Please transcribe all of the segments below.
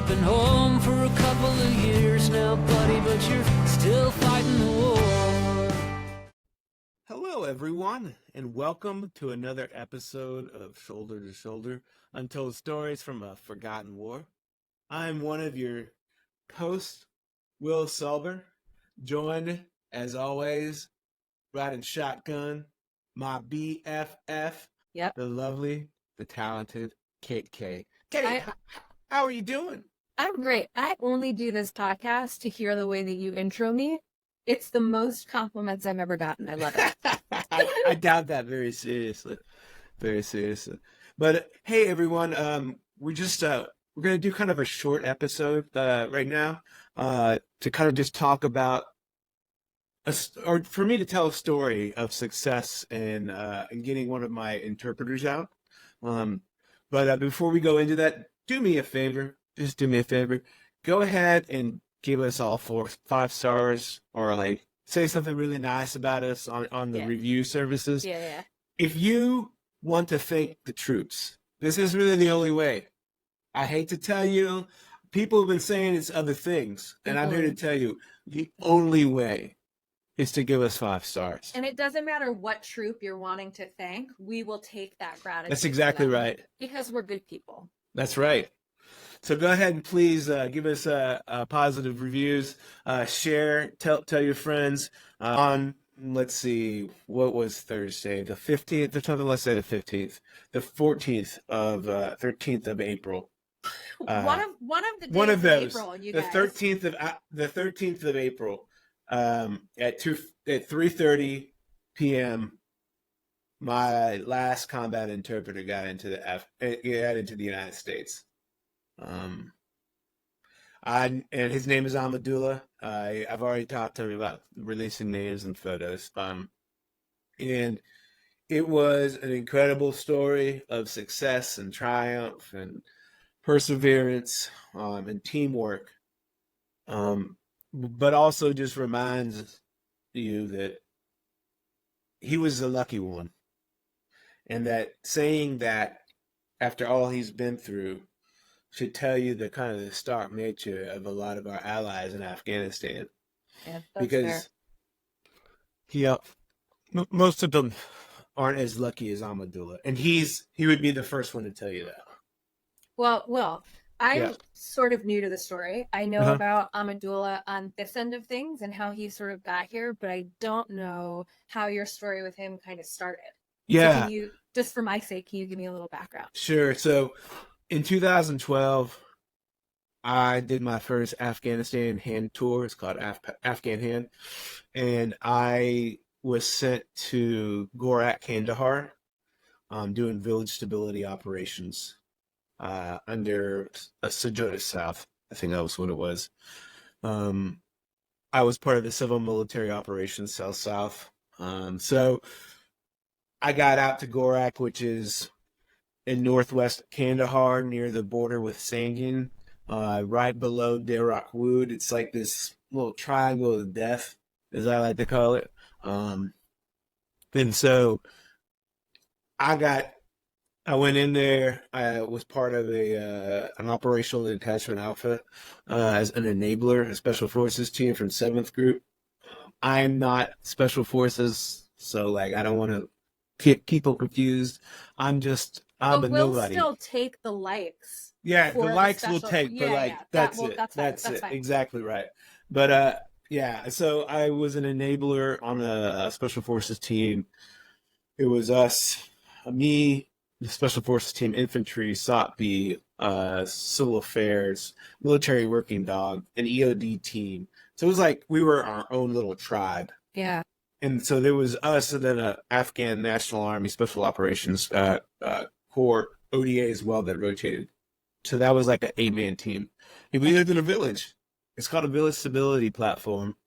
Ain't been home for a couple of years now, buddy, but you're still fighting the war. Hello, everyone, and welcome to another episode of Shoulder to Shoulder, Untold Stories from a Forgotten War. I'm one of your hosts, Will Selber, joined, as always, riding shotgun, my BFF, Yep. the lovely, the talented Kate K. Kate, how are you doing? I'm great. I only do this podcast to hear the way that you intro me. It's the most compliments I've ever gotten. I love it. I doubt that very seriously. Very seriously. But hey, everyone, we're going to do kind of a short episode right now to kind of just talk about or for me to tell a story of success and getting one of my interpreters out. But before we go into that, do me a favor. Just do me a favor. Go ahead and give us all 5 stars, or like say something really nice about us on the review services. Yeah. If you want to thank the troops, this is really the only way. I hate to tell you, people have been saying it's other things, and I'm here to tell you, the only way is to give us 5 stars. And it doesn't matter what troop you're wanting to thank, we will take that gratitude. That's exactly right. Because we're good people. That's right. So go ahead and please give us positive reviews. Share, tell your friends. On, let's see, what was Thursday? The 15th, or something, let's say the 15th. The 14th of, 13th of April. One of the days one of those. of April, you the guys. 13th of April, at 3:30 p.m. My last combat interpreter got into the United States. And his name is Ahmadullah. I've already talked to him about releasing names and photos. And it was an incredible story of success and triumph and perseverance, and teamwork. But also just reminds you that he was the lucky one. And that saying that after all he's been through should tell you the kind of the stark nature of a lot of our allies in Afghanistan. Yeah, that's because most of them aren't as lucky as Ahmadullah. And he would be the first one to tell you that. Well, I'm sort of new to the story. I know about Ahmadullah on this end of things and how he sort of got here, but I don't know how your story with him kind of started. Yeah. So can you, just for my sake, can you give me a little background? Sure. So in 2012, I did my first Afghanistan hand tour. It's called Afghan Hand. And I was sent to Gorak, Kandahar, doing village stability operations under Sajota South. I think that was what it was. I was part of the Civil Military Operations South. So I got out to Gorak, which is in northwest Kandahar, near the border with Sangin, right below Derak Wood. It's like this little triangle of death, as I like to call it. And so I went in there. I was part of an operational detachment alpha as an enabler, a special forces team from 7th Group. I'm not special forces, so like I don't want to get people confused. I'm a we'll nobody. Still take the likes. Yeah, the likes will take, but that's it. That's it. Fine. Exactly right. But so I was an enabler on a special forces team. It was us, me, the special forces team, infantry, SOTB, civil affairs, military working dog, an EOD team. So it was like we were our own little tribe. Yeah. And so there was us and then an Afghan National Army Special Operations Corps ODA as well that rotated. So that was like an 8-man team. And we lived in a village. It's called a village stability platform.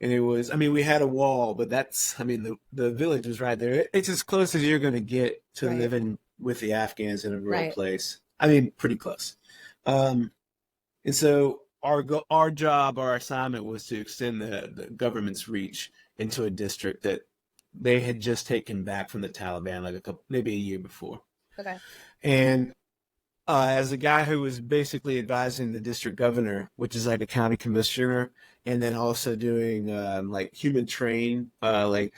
And it was, we had a wall, but the village was right there. It's as close as you're going to get to living with the Afghans in a real place. Pretty close. And so our job, our assignment was to extend the government's reach into a district that they had just taken back from the Taliban maybe a year before. Okay. And as a guy who was basically advising the district governor, which is like a county commissioner, and then also doing like human train, like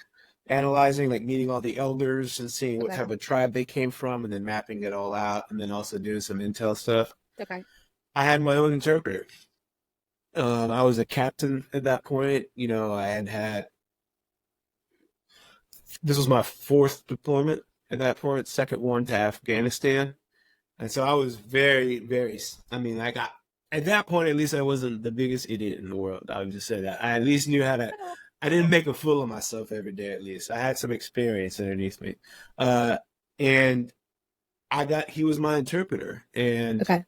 analyzing, like meeting all the elders and seeing what Okay. type of tribe they came from, and then mapping it all out, and then also doing some intel stuff. Okay. I had my own interpreter. I was a captain at that point. You know, this was my fourth deployment at that point, second one to Afghanistan. And so I was very, very, I mean, at that point, at least I wasn't the biggest idiot in the world. I would just say that. I at least knew how to, I didn't make a fool of myself every day, at least. I had some experience underneath me. And he was my interpreter. And Okay.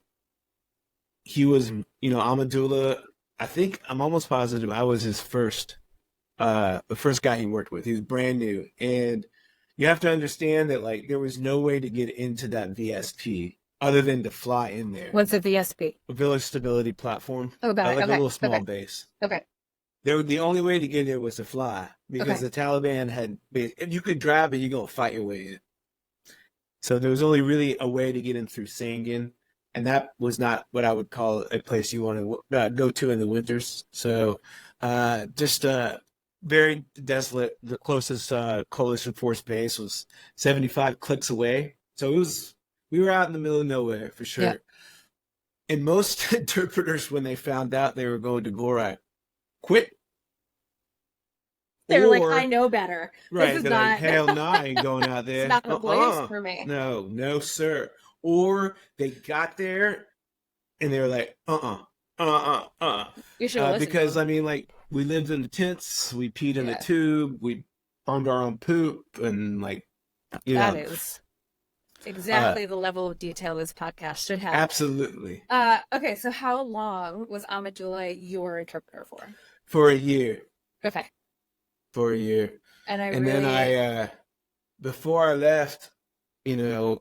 he was, you know, Ahmadullah, I think, I'm almost positive I was his the first guy he worked with. He was brand new. And you have to understand that, like, there was no way to get into that VSP other than to fly in there. What's a VSP? A Village Stability Platform. Oh, got it. Like Okay. a little small Okay. base. Okay. The only way to get there was to fly because the Taliban if you could drive it, you're going to fight your way in. So there was only really a way to get in through Sangin, and that was not what I would call a place you want to go to in the winters. So just very desolate. The closest coalition force base was 75 clicks away. So we were out in the middle of nowhere for sure. Yeah. And most interpreters, when they found out they were going to Gorak, quit. They're like, I know better. Right. This is They're not... like, hell no, I ain't going out there. It's not the place for me. No, sir. Or they got there and they were like, You should listen because, to I mean, like, we lived in the tents, we peed in the tube, we burned our own poop, and, like, you know. That is exactly the level of detail this podcast should have. Absolutely. Okay, so how long was Ahmadullah your interpreter for? For a year. Okay. For a year. And then I, before I left, he was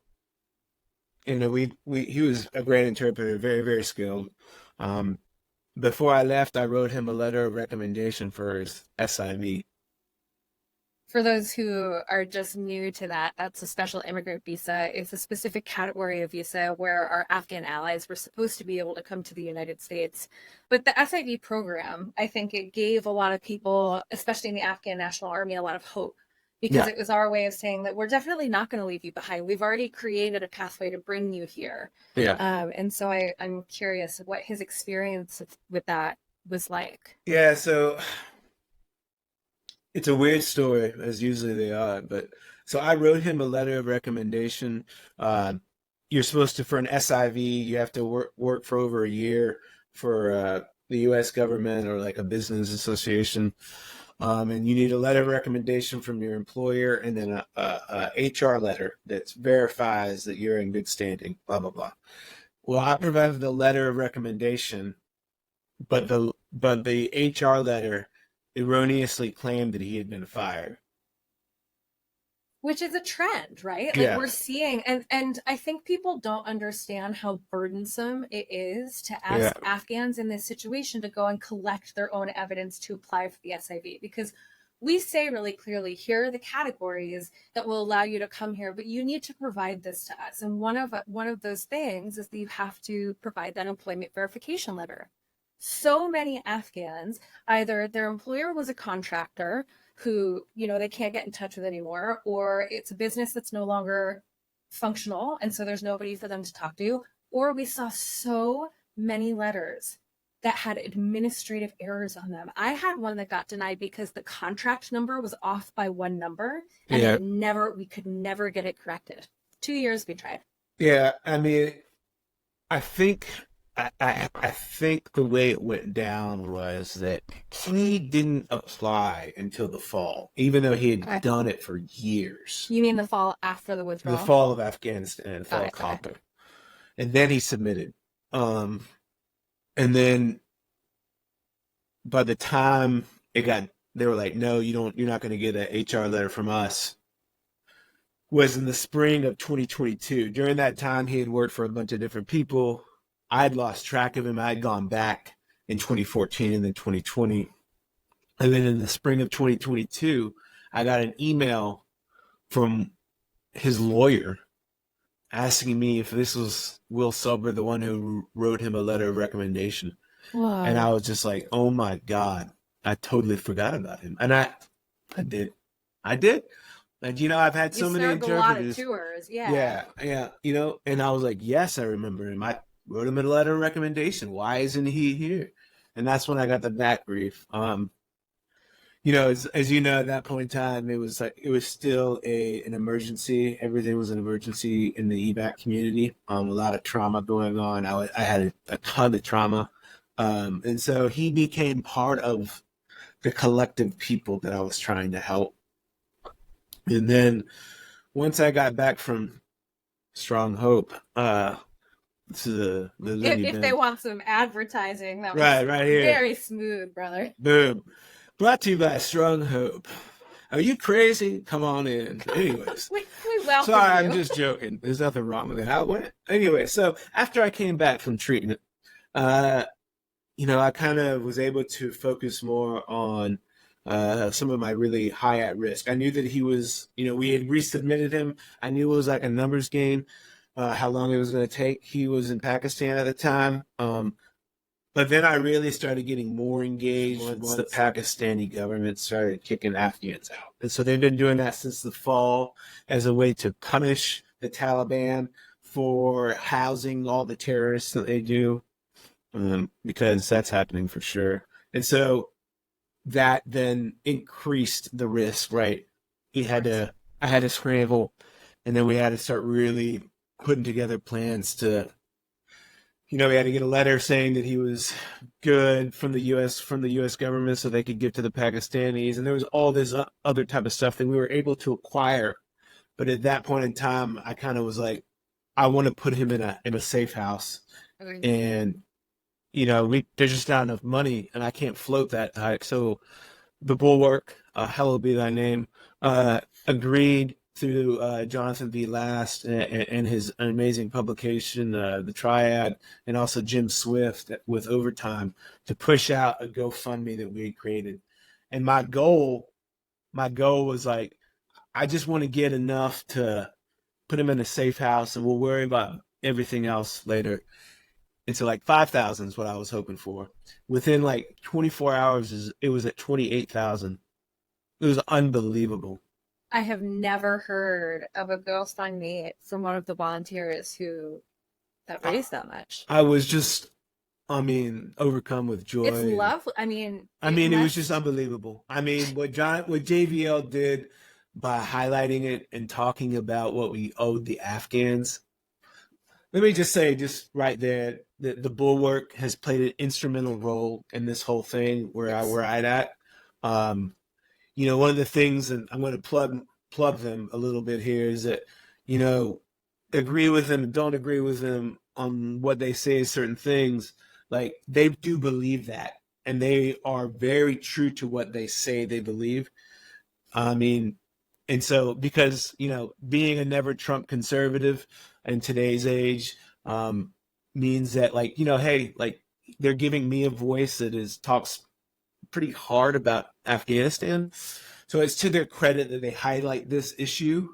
a great interpreter, very, very skilled. Before I left, I wrote him a letter of recommendation for his SIV. For those who are just new to that, that's a special immigrant visa. It's a specific category of visa where our Afghan allies were supposed to be able to come to the United States. But the SIV program, I think it gave a lot of people, especially in the Afghan National Army, a lot of hope. Because it was our way of saying that we're definitely not going to leave you behind. We've already created a pathway to bring you here. Yeah. And so I'm curious what his experience with that was like. Yeah, so it's a weird story, as usually they are. But so I wrote him a letter of recommendation. You're supposed to, for an SIV, you have to work for over a year for the U.S. government or like a business association. And you need a letter of recommendation from your employer and then a HR letter that verifies that you're in good standing, blah, blah, blah. Well, I provided the letter of recommendation, but the HR letter erroneously claimed that he had been fired. Which is a trend, right? Like we're seeing, and I think people don't understand how burdensome it is to ask Afghans in this situation to go and collect their own evidence to apply for the SIV, because we say really clearly, here are the categories that will allow you to come here, but you need to provide this to us. And one of those things is that you have to provide that employment verification letter. So many Afghans, either their employer was a contractor who, they can't get in touch with anymore, or it's a business that's no longer functional, and so there's nobody for them to talk to, or we saw so many letters that had administrative errors on them. I had one that got denied because the contract number was off by one number, and we could never get it corrected. 2 years we tried. Yeah, I mean, I think the way it went down was that he didn't apply until the fall, even though he had done it for years. You mean the fall after the withdrawal? The fall of Afghanistan, the fall of Kabul. And then he submitted. And then by the time they were like, no, you're not going to get an HR letter from us, was in the spring of 2022. During that time, he had worked for a bunch of different people. I had lost track of him. I had gone back in 2014 and then 2020. And then in the spring of 2022, I got an email from his lawyer asking me if this was Will Selber, the one who wrote him a letter of recommendation. And Whoa. I was just like, oh my God, I totally forgot about him. And I did. I did. And, I've had You so many served a lot of interpreters. tours. Yeah. Yeah, yeah, and I was like, yes, I remember him. I wrote him a letter of recommendation. Why isn't he here? And that's when I got the back brief. As you know, at that point in time, it was still an emergency. Everything was an emergency in the evac community. A lot of trauma going on. I had a ton of trauma, and so he became part of the collective people that I was trying to help. And then once I got back from Strong Hope, to the Libby If they bin, want some advertising, that was right here, very smooth, brother. boom. Brought to you by Strong Hope. Are you crazy? Come on in. Anyways, We welcome sorry, I'm you. just joking. There's nothing wrong with it. I went anyway. So after I came back from treatment, I kind of was able to focus more on some of my really high at risk. I knew that he was, we had resubmitted him. I knew it was like a numbers game, how long it was going to take. He was in Pakistan at the time. But then I really started getting more engaged once the Pakistani government started kicking Afghans out. And so they've been doing that since the fall as a way to punish the Taliban for housing all the terrorists that they do, because that's happening for sure. And so that then increased the risk, right? I had to scramble, and then we had to start really putting together plans to, we had to get a letter saying that he was good from the U.S. government so they could give to the Pakistanis. And there was all this other type of stuff that we were able to acquire. But at that point in time, I kind of was like, I want to put him in a safe house. And, there's just not enough money and I can't float that high. So the Bulwark, hallowed be thy name, agreed through Jonathan V. Last and his amazing publication, The Triad, and also Jim Swift with Overtime, to push out a GoFundMe that we had created. And my goal was like, I just want to get enough to put him in a safe house and we'll worry about everything else later. And so like 5,000 is what I was hoping for. Within like 24 hours, it was at 28,000. It was unbelievable. I have never heard of a GoFundMe from one of the volunteers that raised that much. I was just, overcome with joy. It's lovely. It was just unbelievable. What JVL did by highlighting it and talking about what we owed the Afghans. Let me just say, just right there, that the Bulwark has played an instrumental role in this whole thing where I'm at. One of the things, and I'm going to plug them a little bit here, is that, agree with them, don't agree with them on what they say, certain things, like they do believe that. And they are very true to what they say they believe. And so because, being a never Trump conservative in today's age means that hey, they're giving me a voice that talks pretty hard about Afghanistan. So it's to their credit that they highlight this issue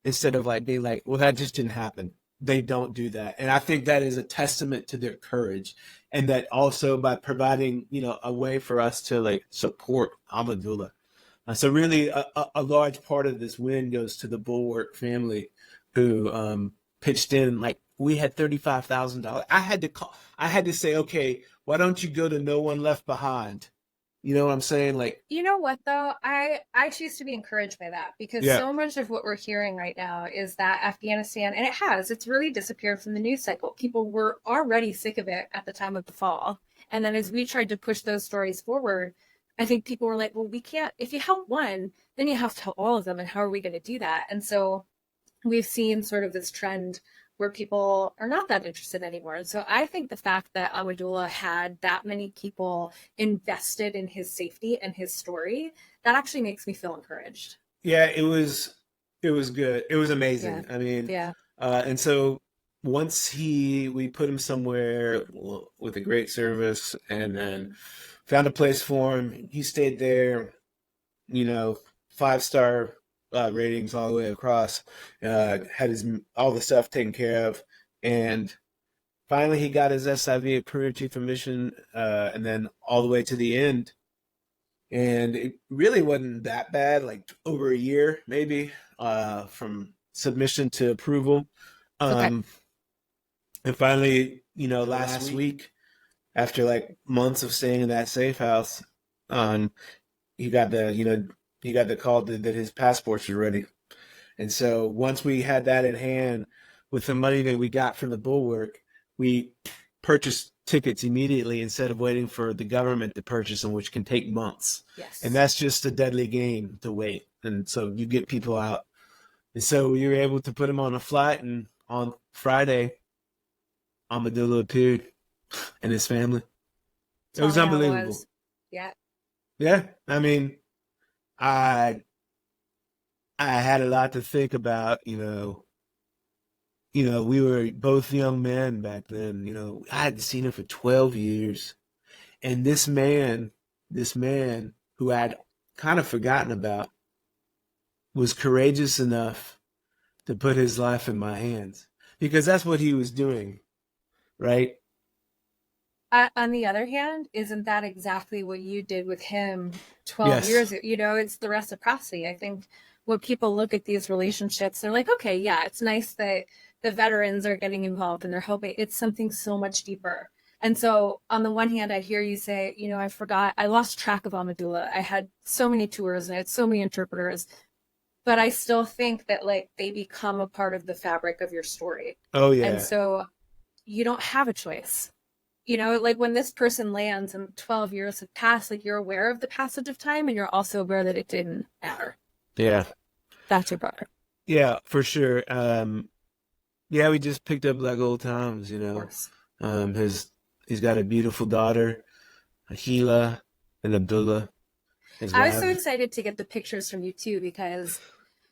instead of being like, well, that just didn't happen. They don't do that. And I think that is a testament to their courage. And that also by providing, a way for us to support Ahmadullah. So really a large part of this win goes to the Bulwark family who pitched in. We had $35,000. I had to say, okay, why don't you go to No One Left Behind? You know what I'm saying? You know what though? I choose to be encouraged by that because so much of what we're hearing right now is that Afghanistan, and it's really disappeared from the news cycle. People were already sick of it at the time of the fall. And then as we tried to push those stories forward, I think people were like, well, we can't, if you help one, then you have to help all of them. And how are we going to do that? And so we've seen sort of this trend where people are not that interested anymore. And so I think the fact that Ahmadullah had that many people invested in his safety and his story, that actually makes me feel encouraged. Yeah, it was good. It was amazing. Yeah. And so once we put him somewhere with a great service and then found a place for him, he stayed there, 5-star ratings all the way across. Had all the stuff taken care of, and finally he got his SIV approved chief of mission, and then all the way to the end. And it really wasn't that bad, like over a year maybe, from submission to approval. Okay. And finally, last week, after like months of staying in that safe house, he got the call that his passports were ready. And so once we had that in hand, with the money that we got from the Bulwark, we purchased tickets immediately instead of waiting for the government to purchase them, which can take months. Yes. And that's just a deadly game to wait. And so you get people out. And so we were able to put them on a flight, and on Friday, Ahmadullah appeared and his family. It was unbelievable. Yeah. Yeah. I mean, I had a lot to think about, we were both young men back then. I hadn't seen him for 12 years. And this man who I'd kind of forgotten about, was courageous enough to put his life in my hands, because that's what he was doing, right? On the other hand, isn't that exactly what you did with him 12 Yes. years ago? It's the reciprocity. I think when people look at these relationships, they're like, okay, yeah, it's nice that the veterans are getting involved and they're helping. It's something so much deeper. And so on the one hand, I hear you say, I lost track of Ahmadullah. I had so many tours and I had so many interpreters, but I still think that like they become a part of the fabric of your story. Oh, yeah. And so you don't have a choice. Like when this person lands and 12 years have passed, like you're aware of the passage of time and you're also aware that it didn't matter. Yeah. That's your brother. Yeah, for sure. Yeah, we just picked up like old times, Of course. He's got a beautiful daughter, Ahila, and Abdullah. I was so excited to get the pictures from you too, because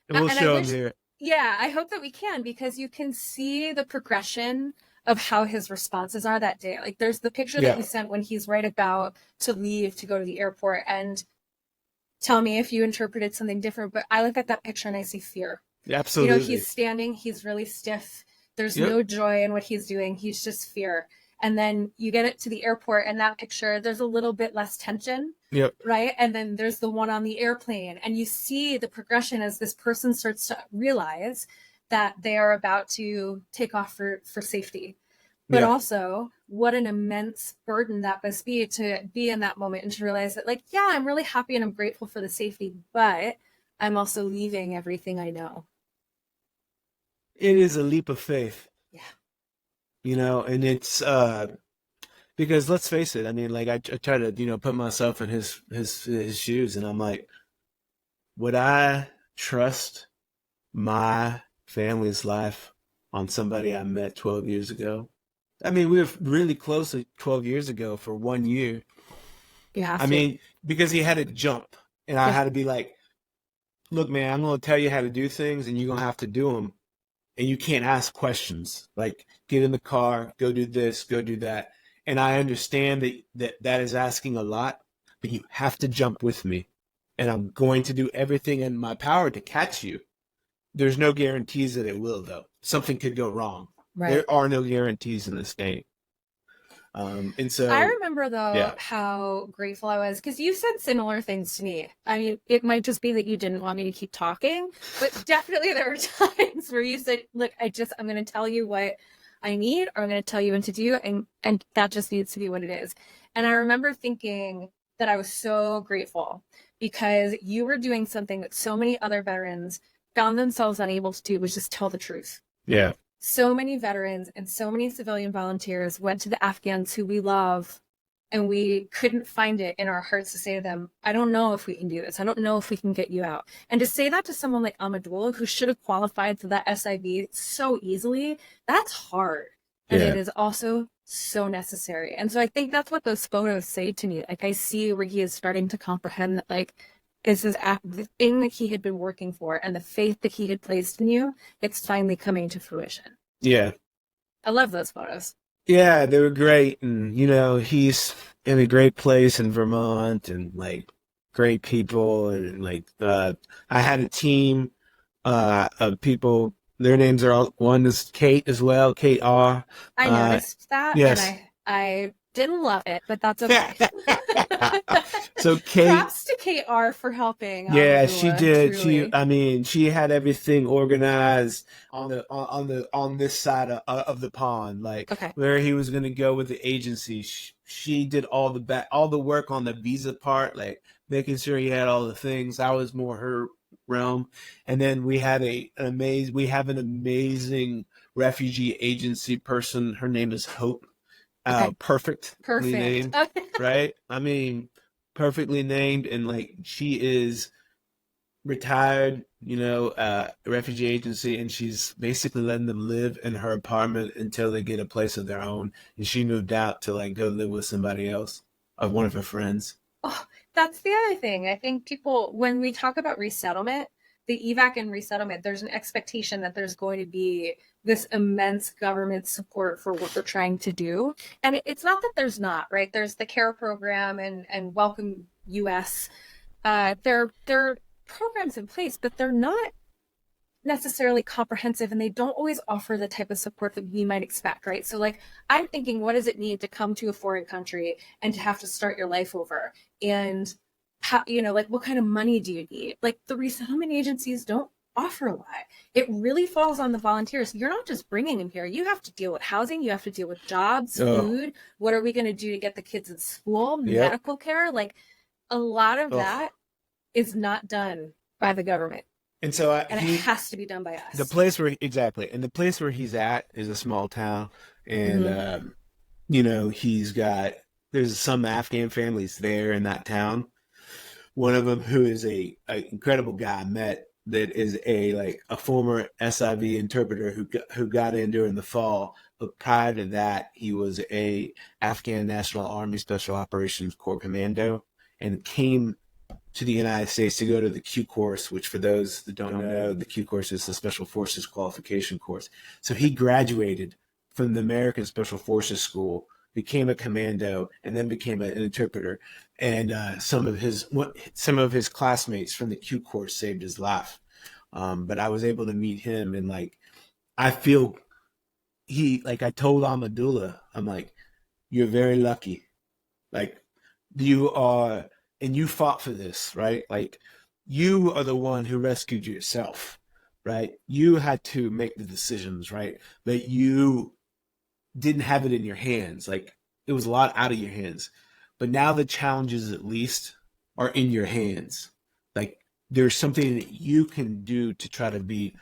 And we'll and I show him wish- here. yeah, I hope that we can, because you can see the progression of how his responses are that day. Like there's the picture Yeah. that you sent when he's right about to leave to go to the airport, and tell me if you interpreted something different, but I look at that picture and I see fear. Absolutely. He's standing, he's really stiff. There's Yep. no joy in what he's doing. He's just fear. And then you get it to the airport, and that picture, there's a little bit less tension. Yep. Right. And then there's the one on the airplane, and you see the progression as this person starts to realize that they are about to take off for safety. But Yeah. also, what an immense burden that must be to be in that moment and to realize that, like, yeah, I'm really happy and I'm grateful for the safety, but I'm also leaving everything I know. It is a leap of faith. Yeah. And it's because let's face it, I mean, like I try to, put myself in his shoes, and I'm like, would I trust my family's life on somebody I met 12 years ago? I mean, we were really close to 12 years ago for 1 year. You have I to. mean, because he had to jump, and I Yeah. had to be like, look, man, I'm going to tell you how to do things, and you're going to have to do them. And you can't ask questions like, get in the car, go do this, go do that. And I understand that is asking a lot, but you have to jump with me. And I'm going to do everything in my power to catch you. There's no guarantees that it will, though. Something could go wrong. Right. There are no guarantees in this game. And so I remember though yeah. how grateful I was, because you said similar things to me. I mean, it might just be that you didn't want me to keep talking, but definitely there were times where you said, look, I'm going to tell you what I need, or I'm going to tell you what to do, and that just needs to be what it is. And I remember thinking that I was so grateful because you were doing something that so many other veterans found themselves unable to do, was just tell the truth. Yeah. So many veterans and so many civilian volunteers went to the Afghans who we love, and we couldn't find it in our hearts to say to them, I don't know if we can do this. I don't know if we can get you out. And to say that to someone like Ahmadullah, who should have qualified for that SIV so easily, that's hard. And Yeah. it is also so necessary. And so I think that's what those photos say to me. Like, I see where he is starting to comprehend that, like, this is the thing that he had been working for, and the faith that he had placed in you, it's finally coming to fruition. Yeah. I love those photos. Yeah, they were great. And, he's in a great place in Vermont, and like great people. And like, I had a team of people. Their names are all, one is Kate as well, Kate R. I noticed that, and Yes. I didn't love it, but that's okay. So Kate, Props to KR for helping yeah, she Ahmadullah, did. truly. I mean, she had everything organized on this side of the pond, like Okay. where he was going to go with the agency. She did all the work on the visa part, like making sure he had all the things. That was more her realm. And then we have an amazing refugee agency person. Her name is Hope. Okay. Perfectly Perfect. named, Okay. right? I mean, perfectly named, and like she is retired, refugee agency, and she's basically letting them live in her apartment until they get a place of their own. And she moved out to like go live with somebody else, of one of her friends. Oh, that's the other thing. I think people, when we talk about resettlement, the evac and resettlement, there's an expectation that there's going to be this immense government support for what we're trying to do. And it's not that there's not, right? There's the CARE program and Welcome US. There are programs in place, but they're not necessarily comprehensive, and they don't always offer the type of support that we might expect, right? So like I'm thinking, what does it need to come to a foreign country and to have to start your life over? And how, like what kind of money do you need? Like the resettlement agencies don't offer a lot. It really falls on the volunteers. You're not just bringing them here. You have to deal with housing. You have to deal with jobs, food. What are we going to do to get the kids in school, medical care? Like a lot of that is not done by the government. And so it has to be done by us. The place where he's at is a small town, and there's some Afghan families there in that town. One of them, who is a incredible guy I met, that is a former SIV interpreter who got in during the fall, but prior to that he was a Afghan National Army Special Operations Corps commando and came to the United States to go to the Q course, which for those that don't know, the Q course is the Special Forces qualification course. So he graduated from the American Special Forces School, became a commando, and then became an interpreter. And some of his classmates from the Q course saved his life. But I was able to meet him, and I feel I told Ahmadullah, I'm like, you're very lucky. Like you are. And you fought for this, right? Like you are the one who rescued yourself, right? You had to make the decisions, right? But you didn't have it in your hands. Like it was a lot out of your hands. But now the challenges at least are in your hands. Like there's something that you can do to try to be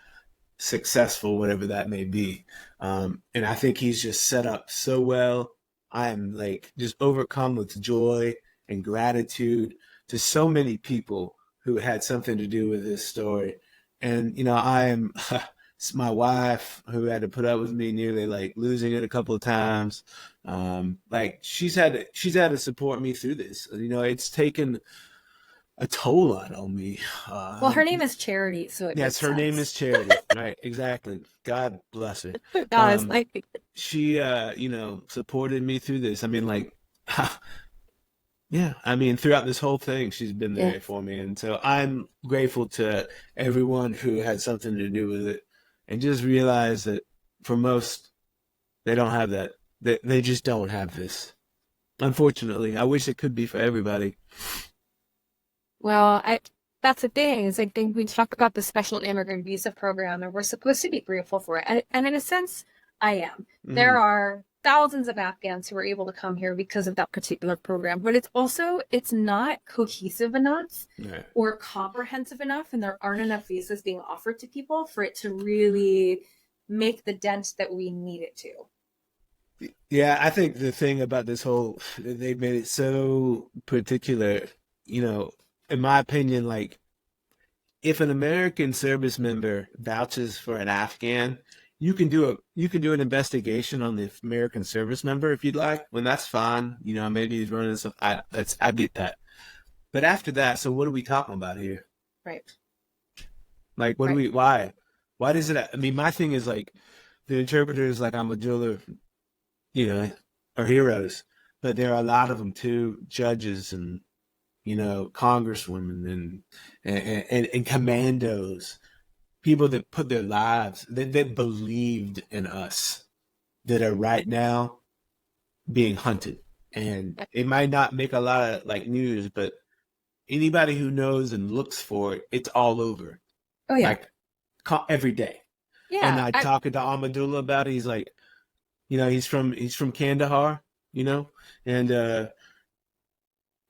successful, whatever that may be. And I think he's just set up so well. I am just overcome with joy and gratitude to so many people who had something to do with this story. And, I am, it's my wife who had to put up with me nearly losing it a couple of times. She's had to support me through this. It's taken a toll on me. Well, her name is Charity, so yes, her name is Charity. Right, exactly. God bless her. She, supported me through this. I mean, yeah, I mean, throughout this whole thing, she's been there for me. And so I'm grateful to everyone who had something to do with it, and just realize that for most, they don't have that. They just don't have this. Unfortunately, I wish it could be for everybody. Well, that's the thing, is I think we talk about the Special Immigrant Visa program, and we're supposed to be grateful for it. And in a sense, I am. There are thousands of Afghans who are able to come here because of that particular program, but it's not cohesive enough or comprehensive enough, and there aren't enough visas being offered to people for it to really make the dent that we need it to. Yeah, I think the thing about this they've made it so particular, in my opinion, if an American service member vouches for an Afghan, you can do an investigation on the American service member if you'd like. When that's fine, maybe he's running some. I get that. But after that, so what are we talking about here? Right. What do we? Why? Why does it? I mean, my thing is the interpreters, Ahmadullah, are heroes, but there are a lot of them too, judges and congresswomen and commandos, people that put their lives, that believed in us, that are right now being hunted. And it might not make a lot of like news, but anybody who knows and looks for it, it's all over. Oh yeah. Like every day. And Yeah. I talking to Ahmadullah about it. He's like, he's from Kandahar, and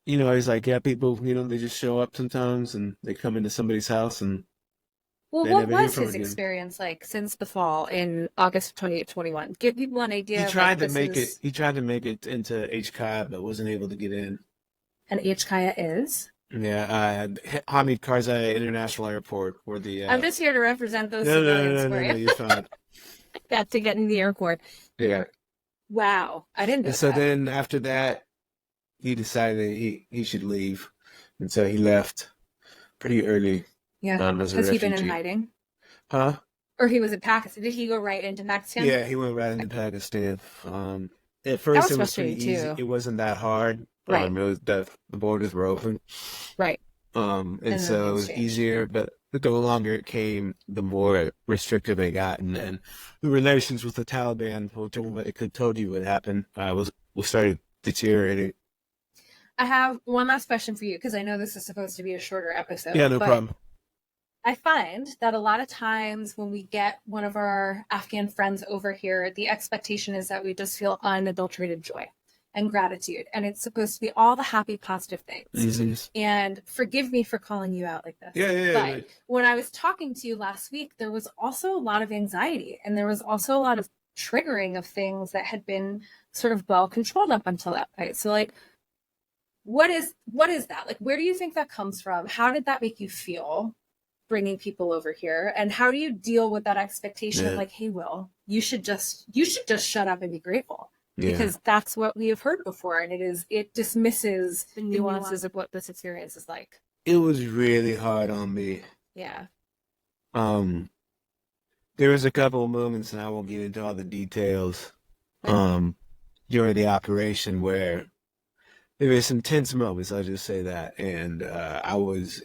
he's like, yeah, people, they just show up sometimes and they come into somebody's house and Well, they what never hear was from his again. experience like since the fall in August of 2021? Give people an idea. He of, tried like, to make it. He tried to make it into HKIA, but wasn't able to get in. And HKIA is? Yeah, Hamid Karzai International Airport, where the. I'm just here to represent those No, civilians for no, you. you're fine. Got to get in the airport. Yeah. Wow, I didn't know And so that. then after that, he decided he should leave, and so he left pretty early. Yeah. As a Has he been in refugee. hiding? Huh? Or he was in Pakistan? Did he go right into Pakistan? Yeah, he went right into Pakistan. At first, was it was pretty frustrating, easy. too. It wasn't that hard. Right. It was the borders were open. Right. And then so it was things changed. easier. But the longer it came, the more restrictive it got, and the relations with the Taliban, it could told you what happened. Was started deteriorating. I have one last question for you because I know this is supposed to be a shorter episode. Yeah, no but problem. I find that a lot of times when we get one of our Afghan friends over here, the expectation is that we just feel unadulterated joy and gratitude. And it's supposed to be all the happy, positive things. Mm-hmm. And forgive me for calling you out like this. Yeah. But when I was talking to you last week, there was also a lot of anxiety and there was also a lot of triggering of things that had been sort of well controlled up until that point. So like, what is that? Like, where do you think that comes from? How did that make you feel? Bringing people over here, and how do you deal with that expectation of like, hey, Will, you should just shut up and be grateful, because that's what we have heard before, and it dismisses the nuances of what this experience is like. It was really hard on me. Yeah. There was a couple of moments, and I won't get into all the details, during the operation where there were some tense moments. I'll just say that, and I was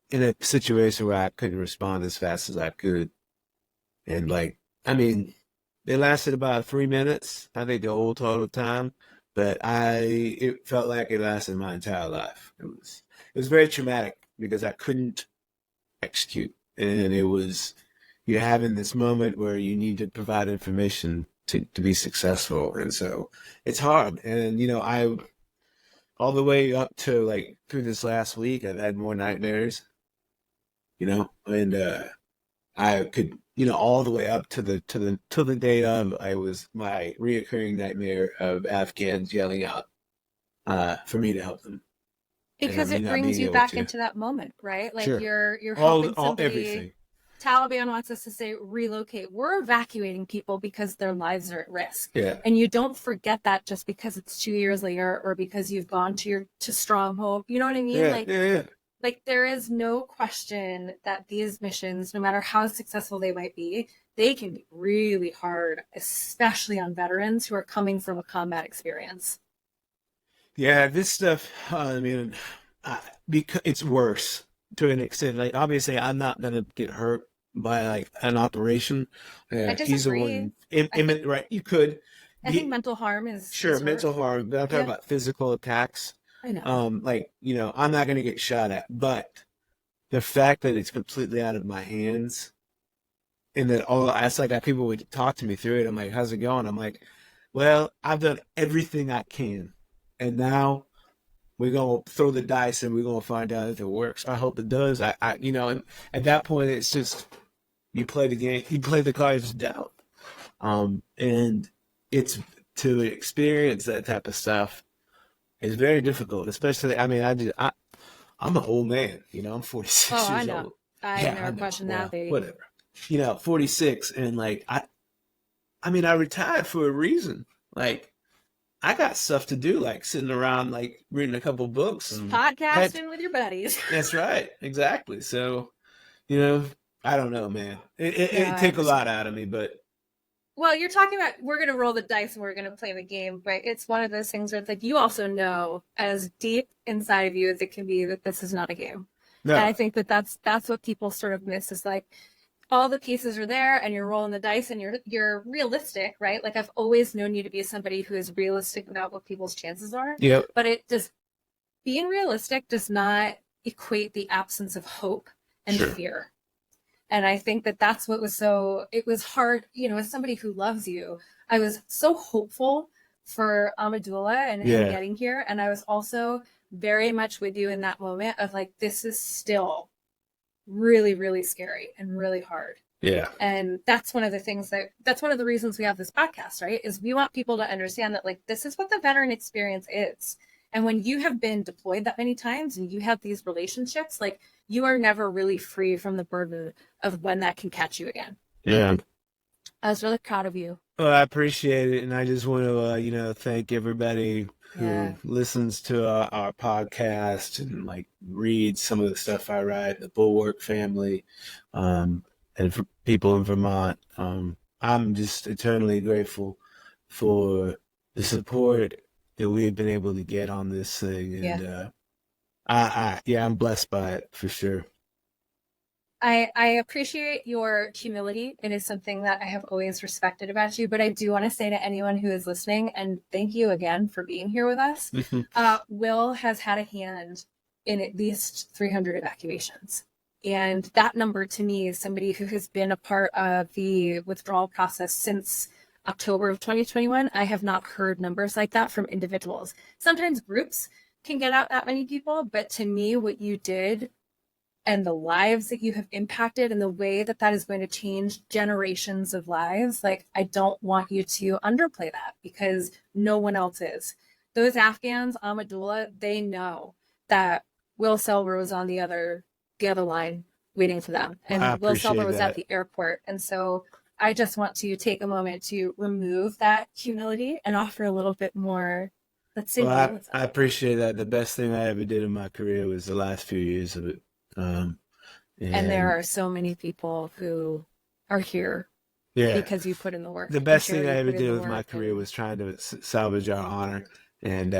in a situation where I couldn't respond as fast as I could. And they lasted about 3 minutes, I think the whole total time, but it felt like it lasted my entire life. It was very traumatic because I couldn't execute. And you're having this moment where you need to provide information to be successful. And so it's hard. And, all the way up to through this last week, I've had more nightmares. And I could, all the way up to the day of, my reoccurring nightmare of Afghans yelling out for me to help them. Because it brings you back into that moment, right? Like sure. you're helping somebody. Everything. Taliban wants us to say relocate. We're evacuating people because their lives are at risk. Yeah. And you don't forget that just because it's 2 years later or because you've gone to stronghold. You know what I mean? Yeah. Like there is no question that these missions, no matter how successful they might be, they can be really hard, especially on veterans who are coming from a combat experience. Yeah, this stuff, because it's worse to an extent. Like, obviously, I'm not going to get hurt by an operation. I disagree. Right? You could. I think mental harm is mental harm. But I'm talking about physical attacks. I know. I'm not going to get shot at, but the fact that it's completely out of my hands, and that it's like that people would talk to me through it. I'm like, how's it going? I'm like, well, I've done everything I can, and now we're gonna throw the dice and we're gonna find out if it works. I hope it does. And at that point, it's just you play the game, you play the cards down, and it's to experience that type of stuff. It's very difficult, especially. I'm an old man. I'm 46 years I know. old. I never questioned that. Whatever. 46, and I retired for a reason. I got stuff to do, sitting around, reading a couple books, and podcasting with your buddies. That's right, exactly. So, I don't know, man. It took a lot out of me, but. Well, you're talking about we're going to roll the dice and we're going to play the game, right? It's one of those things where it's like you also know as deep inside of you as it can be that this is not a game. No. And I think that's what people sort of miss is all the pieces are there and you're rolling the dice and you're realistic, right? Like I've always known you to be somebody who is realistic about what people's chances are. Yep. But it just being realistic does not equate the absence of hope and Sure. fear. And I think that that's what was so, it was hard, you know, as somebody who loves you, I was so hopeful for Ahmadullah and him getting here. And I was also very much with you in that moment of like, this is still really, really scary and really hard. Yeah. And that's one of the things that's one of the reasons we have this podcast, right? Is we want people to understand that like, this is what the veteran experience is. And when you have been deployed that many times and you have these relationships, like you are never really free from the burden of when that can catch you again. Yeah. I was really proud of you. Well, I appreciate it. And I just want to, thank everybody who listens to our podcast and like reads some of the stuff I write, the Bulwark family, and for people in Vermont. I'm just eternally grateful for the support that we've been able to get on this thing. And I'm blessed by it for sure. I appreciate your humility. It is something that I have always respected about you, but I do want to say to anyone who is listening, and thank you again for being here with us. Will has had a hand in at least 300 evacuations. And that number to me is somebody who has been a part of the withdrawal process since October of 2021. I have not heard numbers like that from individuals. Sometimes groups can get out that many people, but to me, what you did and the lives that you have impacted and the way that that is going to change generations of lives, like I don't want you to underplay that because no one else is. Those Afghans, Ahmadullah, they know that Will Selber was on the other line waiting for them. And Will Selber was at the airport. And so I just want to take a moment to remove that humility and offer a little bit more. Let's say, I appreciate that. The best thing I ever did in my career was the last few years of it. And there are so many people who are here because you put in the work. The best thing I ever did with my career was trying to salvage our honor. And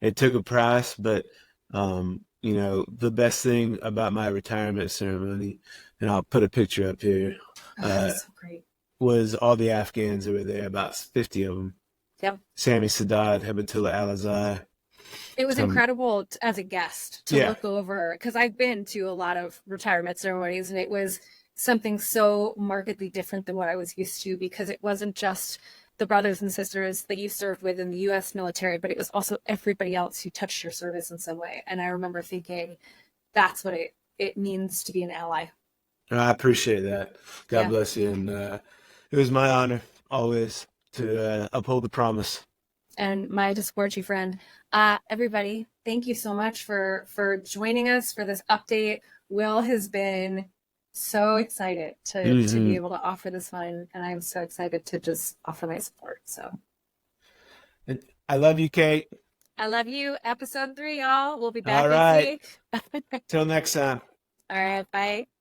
it took a price, but, the best thing about my retirement ceremony, and I'll put a picture up here, that's so great, was all the Afghans that were there, about 50 of them. Yep. Sami Sadat, Habatullah Al-Azhar. It was incredible as a guest to look over, because I've been to a lot of retirement ceremonies, and it was something so markedly different than what I was used to, because it wasn't just the brothers and sisters that you served with in the U.S. military, but it was also everybody else who touched your service in some way. And I remember thinking, that's what it means to be an ally. I appreciate that. God bless you. And it was my honor always to uphold the promise. And my to support you, friend. Everybody, thank you so much for joining us for this update. Will has been so excited to be able to offer this one, and I'm so excited to just offer my support. So, and I love you, Kate. I love you. Episode 3, y'all. We'll be back next week. All right. Till next time. All right. Bye.